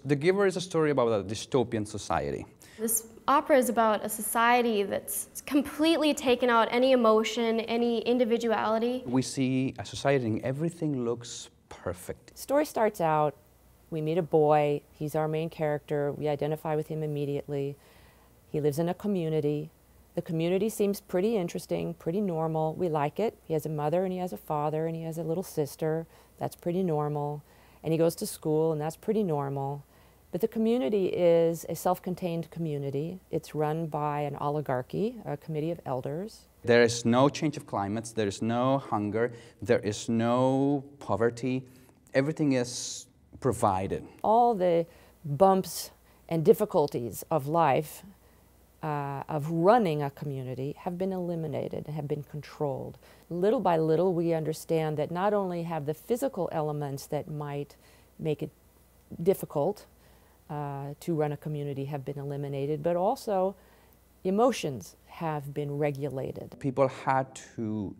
The Giver is a story about a dystopian society. This opera is about a society that's completely taken out any emotion, any individuality. We see a society and everything looks perfect. The story starts out, we meet a boy, he's our main character, we identify with him immediately. He lives in a community. The community seems pretty interesting, pretty normal. We like it. He has a mother and he has a father and he has a little sister. That's pretty normal. And he goes to school and that's pretty normal. But the community is a self-contained community. It's run by an oligarchy, a committee of elders. There is no change of climates, there is no hunger, there is no poverty. Everything is provided. All the bumps and difficulties of life, of running a community, have been eliminated, have been controlled. Little by little, we understand that not only have the physical elements that might make it difficult to run a community have been eliminated, but also emotions have been regulated. People had to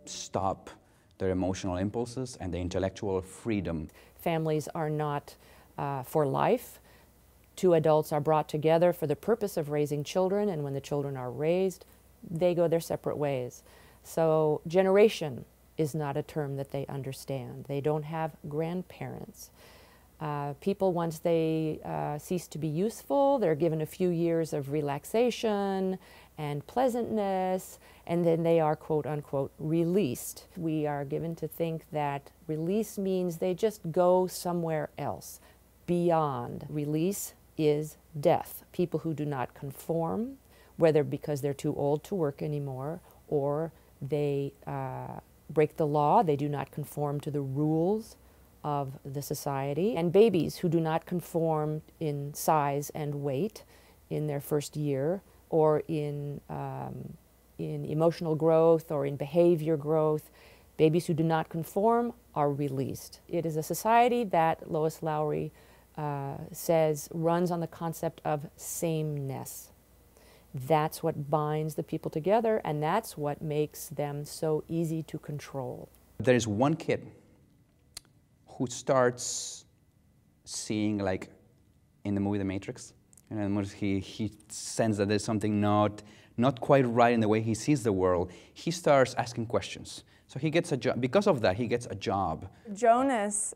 stop their emotional impulses and the intellectual freedom. Families are not for life. Two adults are brought together for the purpose of raising children, and when the children are raised, they go their separate ways. So generation is not a term that they understand. They don't have grandparents. People, once they cease to be useful, they're given a few years of relaxation and pleasantness, and then they are, quote unquote, released. We are given to think that release means they just go somewhere else, beyond. Release is death. People who do not conform, whether because they're too old to work anymore, or they break the law, they do not conform to the rules of the society, and babies who do not conform in size and weight in their first year, or in emotional growth or in behavior growth. Babies who do not conform are released. It is a society that Lois Lowry says runs on the concept of sameness. That's what binds the people together, and that's what makes them so easy to control. There is one kid who starts seeing, like in the movie The Matrix, and he senses that there's something not quite right in the way he sees the world. He starts asking questions. So he gets a job. Because of that, he gets a job. Jonas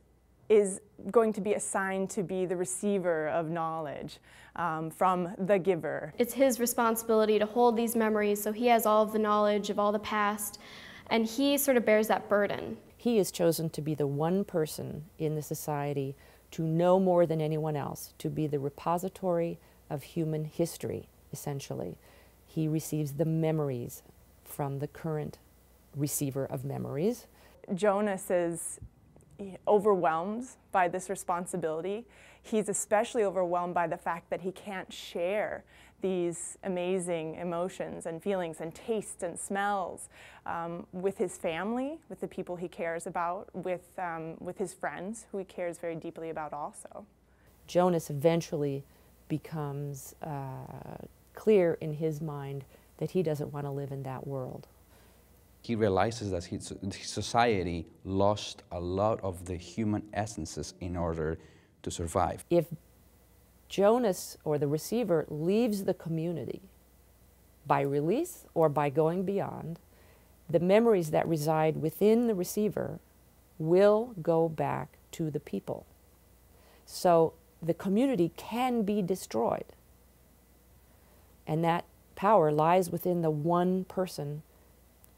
is going to be assigned to be the receiver of knowledge from the giver. It's his responsibility to hold these memories, so he has all of the knowledge of all the past, and he sort of bears that burden. He is chosen to be the one person in the society to know more than anyone else, to be the repository of human history, essentially. He receives the memories from the current receiver of memories. Jonas is overwhelmed by this responsibility. He's especially overwhelmed by the fact that he can't share these amazing emotions and feelings and tastes and smells with his family, with the people he cares about, with his friends, who he cares very deeply about also. Jonas eventually becomes clear in his mind that he doesn't want to live in that world. He realizes that his society lost a lot of the human essences in order to survive. If Jonas, or the receiver, leaves the community by release or by going beyond, the memories that reside within the receiver will go back to the people. So the community can be destroyed. And that power lies within the one person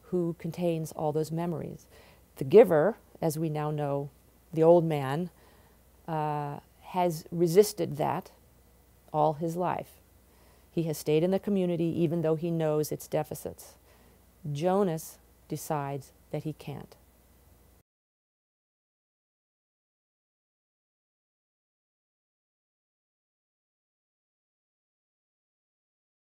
who contains all those memories. The giver, as we now know, the old man, has resisted that all his life. He has stayed in the community even though he knows its deficits. Jonas decides that he can't.